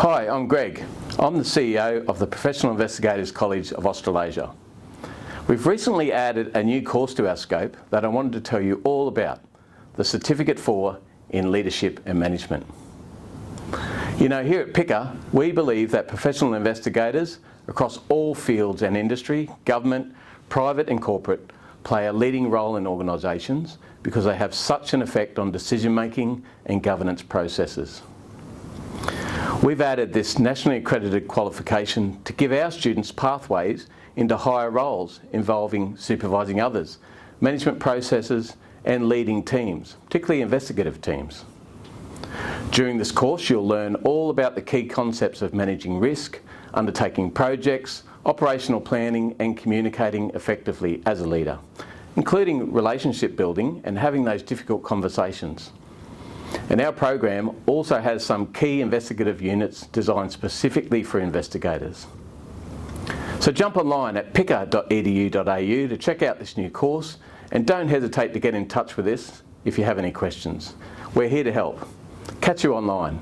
Hi, I'm Greg. I'm the CEO of the Professional Investigators College of Australasia. We've recently added a new course to our scope that I wanted to tell you all about, the Certificate 4 in Leadership and Management. You know, here at PICA, we believe that professional investigators across all fields and industry, government, private and corporate, play a leading role in organisations because they have such an effect on decision making and governance processes. We've added this nationally accredited qualification to give our students pathways into higher roles involving supervising others, management processes and leading teams, particularly investigative teams. During this course you'll learn all about the key concepts of managing risk, undertaking projects, operational planning and communicating effectively as a leader, including relationship building and having those difficult conversations. And our program also has some key investigative units designed specifically for investigators. So jump online at pica.edu.au to check out this new course, and don't hesitate to get in touch with us if you have any questions. We're here to help. Catch you online.